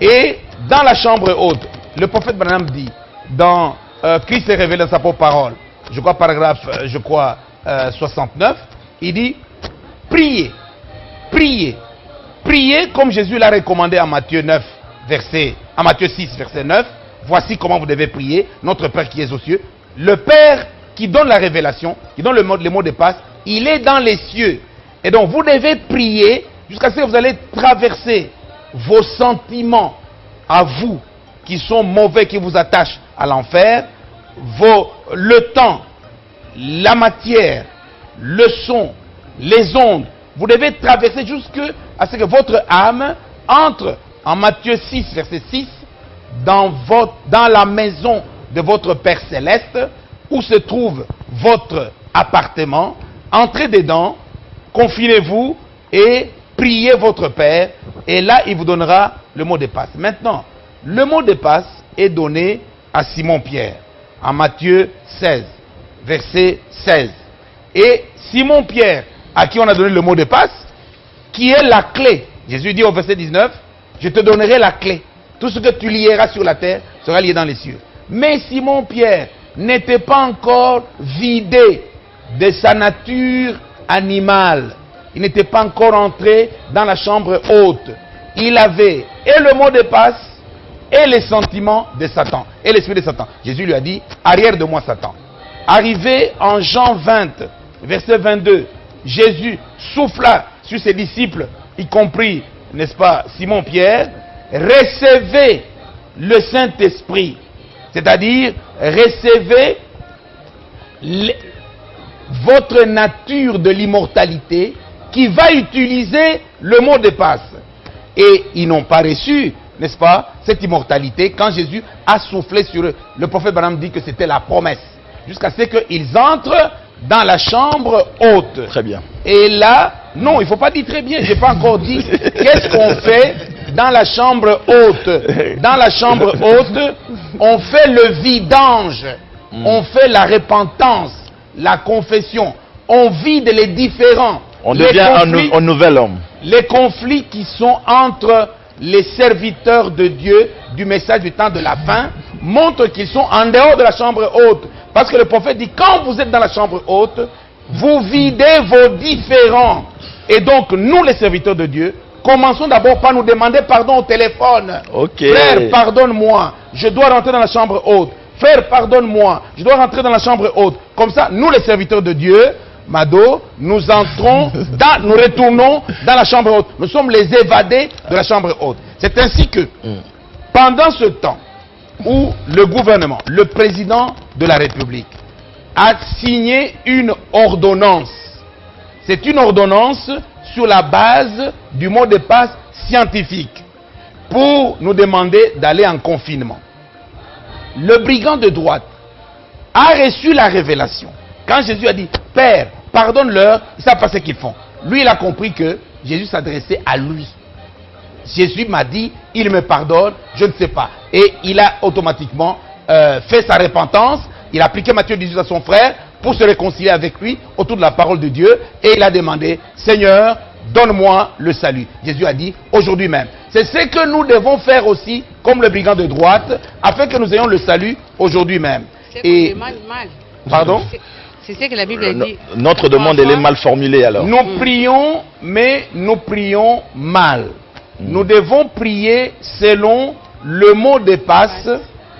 Et dans la chambre haute, le prophète Branham dit, dans Christ est révélé dans sa propre parole, je crois paragraphe 69, il dit, priez, priez, priez comme Jésus l'a recommandé à Matthieu 6, verset 9, voici comment vous devez prier, notre Père qui est aux cieux. Le Père qui donne la révélation, qui donne les mots de passe, il est dans les cieux. Et donc vous devez prier jusqu'à ce que vous allez traverser vos sentiments à vous qui sont mauvais, qui vous attachent à l'enfer, le temps, la matière, le son, les ondes. Vous devez traverser jusqu'à ce que votre âme entre en Matthieu 6, verset 6, dans la maison de votre Père Céleste, où se trouve votre appartement. Entrez dedans, confinez-vous et priez votre Père, et là il vous donnera le mot de passe. Maintenant, le mot de passe est donné à Simon-Pierre, en Matthieu 16, verset 16. Et Simon-Pierre, à qui on a donné le mot de passe, qui est la clé. Jésus dit au verset 19, je te donnerai la clé. Tout ce que tu lieras sur la terre sera lié dans les cieux. Mais Simon-Pierre n'était pas encore vidé de sa nature animale. Il n'était pas encore entré dans la chambre haute. Il avait et le mot de passe et les sentiments de Satan, et l'esprit de Satan. Jésus lui a dit, arrière de moi Satan. Arrivé en Jean 20, verset 22, Jésus souffla sur ses disciples, y compris, n'est-ce pas, Simon-Pierre, recevez le Saint-Esprit. C'est-à-dire, recevez votre nature de l'immortalité qui va utiliser le mot de passe. Et ils n'ont pas reçu, n'est-ce pas, cette immortalité quand Jésus a soufflé sur eux. Le prophète Branham dit que c'était la promesse. Jusqu'à ce qu'ils entrent dans la chambre haute. Très bien. Et là, non, il ne faut pas dire très bien, je n'ai pas encore dit qu'est-ce qu'on fait dans la chambre haute. Dans la chambre haute, on fait le vidange, on fait la repentance, la confession, on vide les différends. On devient un nouvel homme. Les conflits qui sont entre les serviteurs de Dieu du message du temps de la fin montrent qu'ils sont en dehors de la chambre haute. Parce que le prophète dit, quand vous êtes dans la chambre haute, vous videz vos différends. Et donc, nous les serviteurs de Dieu, commençons d'abord par nous demander pardon au téléphone. Ok. Frère, pardonne-moi, je dois rentrer dans la chambre haute. frère, pardonne-moi, je dois rentrer dans la chambre haute. Comme ça, nous les serviteurs de Dieu, Mado, nous entrons, nous retournons dans la chambre haute. Nous sommes les évadés de la chambre haute. C'est ainsi que, pendant ce temps où le gouvernement, le président de la République, a signé une ordonnance. C'est une ordonnance sur la base du mot de passe scientifique pour nous demander d'aller en confinement. Le brigand de droite a reçu la révélation. Quand Jésus a dit, Père, pardonne-leur, ils ne savent pas ce qu'ils font. Lui, il a compris que Jésus s'adressait à lui. Jésus m'a dit, il me pardonne, je ne sais pas. Et il a automatiquement fait sa repentance. Il a appliqué Matthieu 18 à son frère pour se réconcilier avec lui autour de la parole de Dieu. Et il a demandé, Seigneur, donne-moi le salut. Jésus a dit, aujourd'hui même. C'est ce que nous devons faire aussi, comme le brigand de droite, afin que nous ayons le salut aujourd'hui même. Et mal. pardon? C'est ce que la Bible dit. Notre demande, elle est mal formulée alors. Nous prions, mais nous prions mal. Nous devons prier selon le mot de passe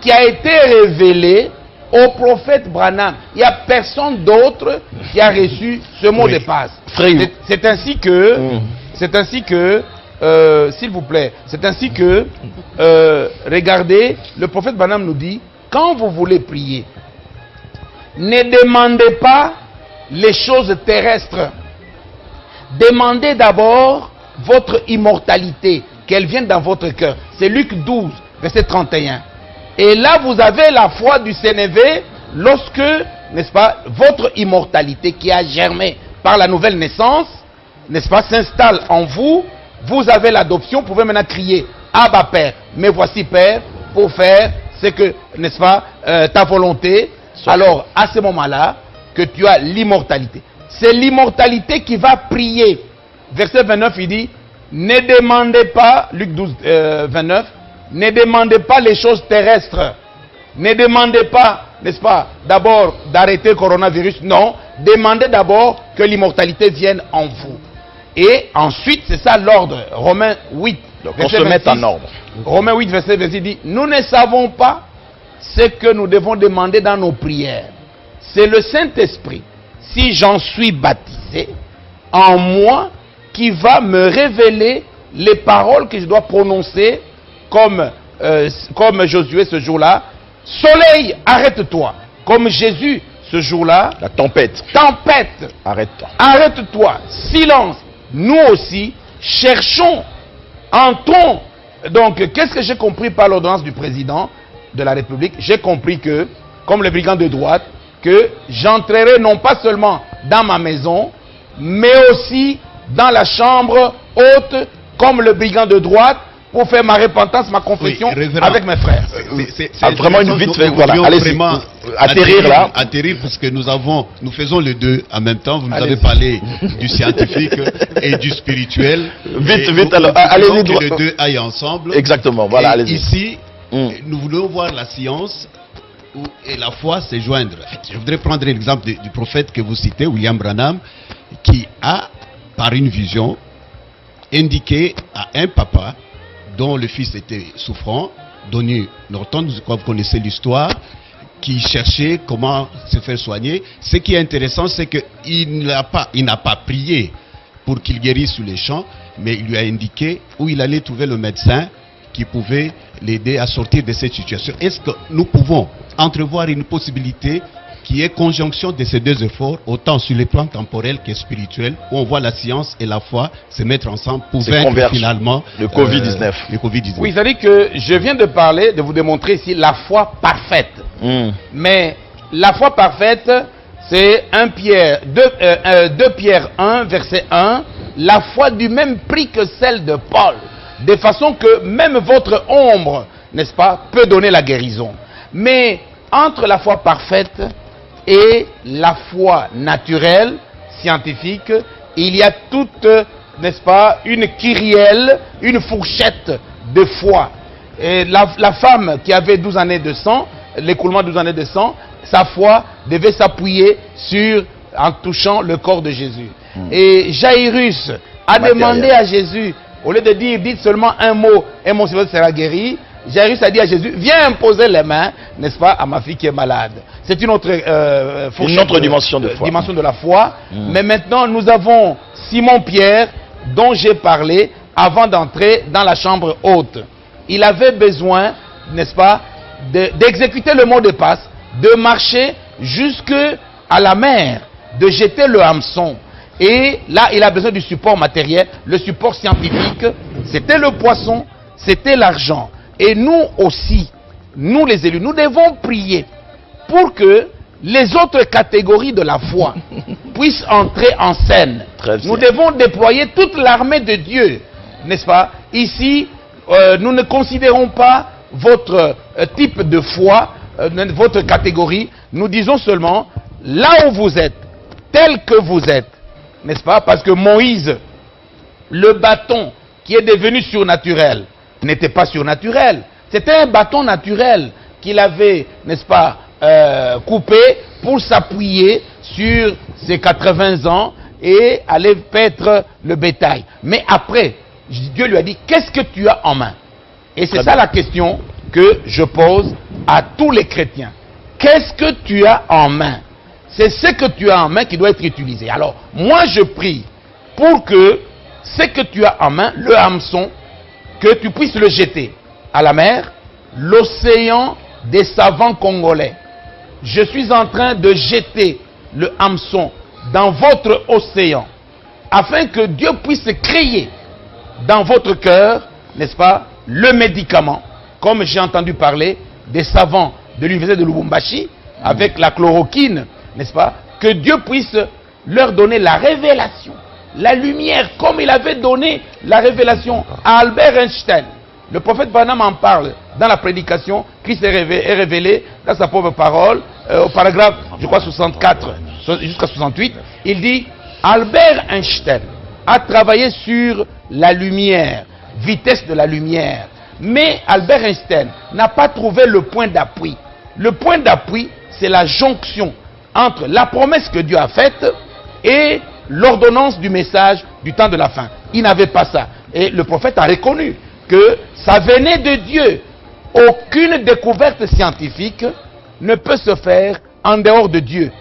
qui a été révélé au prophète Branham. Il n'y a personne d'autre qui a reçu ce mot de passe. C'est ainsi que, s'il vous plaît, c'est ainsi que, regardez, le prophète Branham nous dit, quand vous voulez prier, ne demandez pas les choses terrestres. Demandez d'abord votre immortalité, qu'elle vienne dans votre cœur. C'est Luc 12, verset 31. Et là, vous avez la foi du Sénévé lorsque, n'est-ce pas, votre immortalité qui a germé par la nouvelle naissance, n'est-ce pas, s'installe en vous. Vous avez l'adoption, vous pouvez maintenant crier Abba Père, mais voici Père, pour faire ce que, n'est-ce pas, ta volonté. Alors, à ce moment-là, que tu as l'immortalité. C'est l'immortalité qui va prier. Verset 29, il dit, ne demandez pas, Luc 12, 29, ne demandez pas les choses terrestres. Ne demandez pas, n'est-ce pas, d'abord d'arrêter le coronavirus. Non, demandez d'abord que l'immortalité vienne en vous. Et ensuite, c'est ça l'ordre. Romains 8, on se met en ordre. Romains 8, verset 26 dit, nous ne savons pas ce que nous devons demander dans nos prières. C'est le Saint-Esprit, si j'en suis baptisé, en moi, qui va me révéler les paroles que je dois prononcer comme Josué ce jour-là. Soleil, arrête-toi. Comme Jésus ce jour-là. La tempête. Tempête. Arrête-toi. Arrête-toi. Silence. Nous aussi, cherchons, entrons. Donc, qu'est-ce que j'ai compris par l'ordonnance du président de la République? J'ai compris que, comme le brigand de droite, que j'entrerai non pas seulement dans ma maison, mais aussi dans la chambre haute, comme le brigand de droite, pour faire ma repentance, ma confession avec mes frères. C'est vraiment une vite fait. Voilà, allez-y. Atterrir là. Atterrir parce que nous faisons les deux en même temps. Vous nous avez parlé du scientifique et du spirituel. Vite, alors, allez-y. Que les deux aillent ensemble. Exactement, voilà, allez-y. Ici, nous voulons voir la science et la foi se joindre. Je voudrais prendre l'exemple du prophète que vous citez, William Branham, qui a, par une vision, indiqué à un papa dont le fils était souffrant, Donny Norton, je crois que vous connaissez l'histoire, qui cherchait comment se faire soigner. Ce qui est intéressant, c'est qu'il n'a pas prié pour qu'il guérisse sur les champs, mais il lui a indiqué où il allait trouver le médecin qui pouvait l'aider à sortir de cette situation. Est-ce que nous pouvons entrevoir une possibilité qui est conjonction de ces deux efforts, autant sur les plans temporels que spirituels, où on voit la science et la foi se mettre ensemble pour vaincre finalement le Covid-19. Oui, c'est-à-dire que je viens de parler, de vous démontrer ici la foi parfaite. Mais la foi parfaite, c'est 2 Pierre 1, verset 1, la foi du même prix que celle de Paul, de façon que même votre ombre, n'est-ce pas, peut donner la guérison. Mais entre la foi parfaite et la foi naturelle, scientifique, il y a toute, n'est-ce pas, une kyrielle, une fourchette de foi. Et la femme qui avait 12 années de sang, l'écoulement de 12 années de sang, sa foi devait s'appuyer sur, en touchant le corps de Jésus. Et Jairus a demandé à Jésus, au lieu de dire, dites seulement un mot, et mon serviteur sera guéri, Jairus a dit à Jésus, viens imposer les mains, n'est-ce pas, à ma fille qui est malade. C'est une autre, dimension de foi. Dimension de la foi. Mais maintenant, nous avons Simon-Pierre, dont j'ai parlé avant d'entrer dans la chambre haute. Il avait besoin, n'est-ce pas, d'exécuter le mot de passe, de marcher jusqu'à la mer, de jeter le hameçon. Et là, il a besoin du support matériel, le support scientifique. C'était le poisson, c'était l'argent. Et nous aussi, nous les élus, nous devons prier pour que les autres catégories de la foi puissent entrer en scène. Nous devons déployer toute l'armée de Dieu, n'est-ce pas? Ici, nous ne considérons pas votre type de foi, votre catégorie. Nous disons seulement, là où vous êtes, tel que vous êtes, n'est-ce pas? Parce que Moïse, le bâton qui est devenu surnaturel, n'était pas surnaturel. C'était un bâton naturel qu'il avait, n'est-ce pas, coupé pour s'appuyer sur ses 80 ans et aller paître le bétail. Mais après, Dieu lui a dit, qu'est-ce que tu as en main? Et c'est ça la question que je pose à tous les chrétiens. Qu'est-ce que tu as en main? C'est ce que tu as en main qui doit être utilisé. Alors, moi je prie pour que ce que tu as en main, le hameçon, que tu puisses le jeter à la mer, l'océan des savants congolais. Je suis en train de jeter le hameçon dans votre océan, afin que Dieu puisse créer dans votre cœur, n'est-ce pas, le médicament, comme j'ai entendu parler des savants de l'université de Lubumbashi, avec la chloroquine, n'est-ce pas, que Dieu puisse leur donner la révélation, la lumière, comme il avait donné la révélation à Albert Einstein. Le prophète Branham en parle dans la prédication. Christ est révélé dans sa propre parole, au paragraphe, je crois, 64 jusqu'à 68. Il dit, Albert Einstein a travaillé sur la lumière, vitesse de la lumière. Mais Albert Einstein n'a pas trouvé le point d'appui. Le point d'appui, c'est la jonction entre la promesse que Dieu a faite et l'ordonnance du message du temps de la fin. Il n'avait pas ça. Et le prophète a reconnu que ça venait de Dieu. Aucune découverte scientifique ne peut se faire en dehors de Dieu.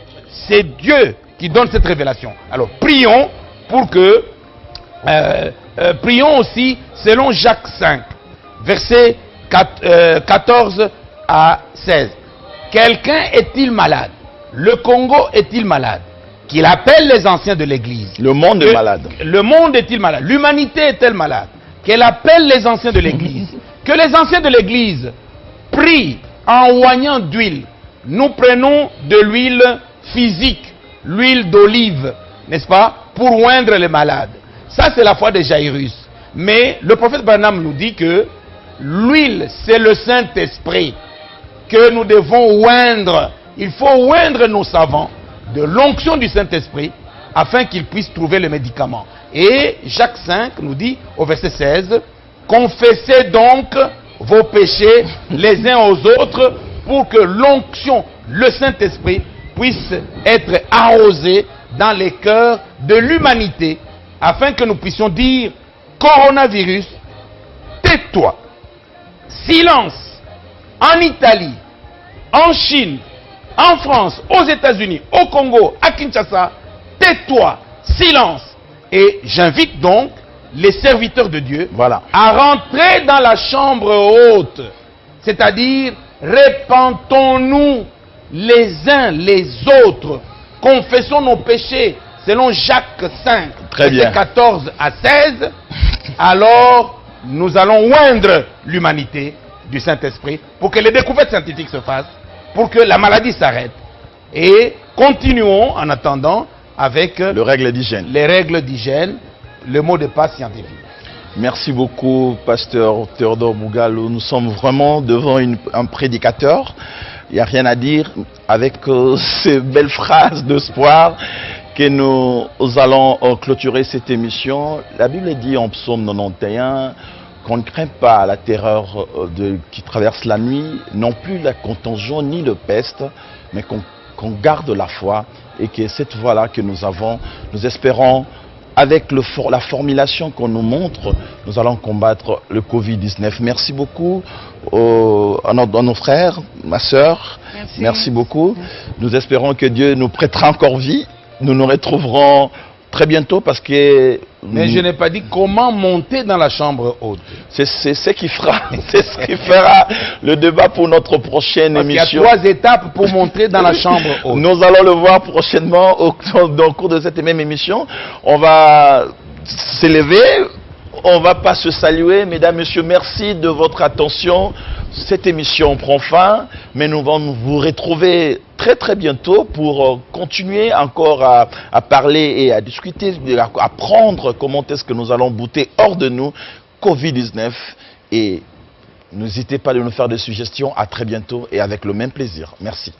C'est Dieu qui donne cette révélation. Alors prions pour que... prions aussi selon Jacques 5, versets 14 à 16. Quelqu'un est-il malade? Le Congo est-il malade? Qu'il appelle les anciens de l'Église. Le monde est malade. Le monde est-il malade? L'humanité est-elle malade? Qu'elle appelle les anciens de l'Église. Que les anciens de l'Église prient en oignant d'huile. Nous prenons de l'huile physique, l'huile d'olive, n'est-ce pas, pour oindre les malades. Ça, c'est la foi de Jairus. Mais le prophète Branham nous dit que l'huile, c'est le Saint-Esprit que nous devons oindre. Il faut oindre nos savants de l'onction du Saint-Esprit afin qu'ils puissent trouver le médicament. Et Jacques 5 nous dit au verset 16, confessez donc vos péchés les uns aux autres pour que l'onction, le Saint-Esprit, puisse être arrosé dans les cœurs de l'humanité afin que nous puissions dire, coronavirus, tais-toi. Silence. En Italie, en Chine, en France, aux États-Unis, au Congo, à Kinshasa, tais-toi, silence. Et j'invite donc les serviteurs de Dieu à rentrer dans la chambre haute. C'est-à-dire, repentons-nous les uns les autres. Confessons nos péchés selon Jacques 5, verset 14 à 16. Alors, nous allons oindre l'humanité du Saint-Esprit pour que les découvertes scientifiques se fassent, pour que la maladie s'arrête. Et continuons en attendant avec les règles d'hygiène, le mot de passe scientifique. Merci beaucoup, pasteur Théodore Bougalo. Nous sommes vraiment devant un prédicateur. Il n'y a rien à dire avec ces belles phrases d'espoir que nous allons clôturer cette émission. La Bible dit en psaume 91 qu'on ne craint pas la terreur qui traverse la nuit, non plus la contagion ni le peste, mais qu'on garde la foi et que cette foi-là que nous avons, nous espérons avec la formulation qu'on nous montre, nous allons combattre le Covid-19. Merci beaucoup à nos frères, ma sœur. Merci beaucoup. Nous espérons que Dieu nous prêtera encore vie. Nous nous retrouverons très bientôt parce que... Mais je n'ai pas dit comment monter dans la chambre haute. C'est ce qui fera le débat pour notre prochaine émission. Il y a 3 étapes pour monter dans la chambre haute. Nous allons le voir prochainement au cours de cette même émission. On va s'élever, on ne va pas se saluer. Mesdames, Messieurs, merci de votre attention. Cette émission prend fin, mais nous allons vous retrouver très très bientôt pour continuer encore à parler et à discuter, à apprendre comment est-ce que nous allons bouter hors de nous Covid-19. Et n'hésitez pas à nous faire des suggestions. À très bientôt et avec le même plaisir. Merci.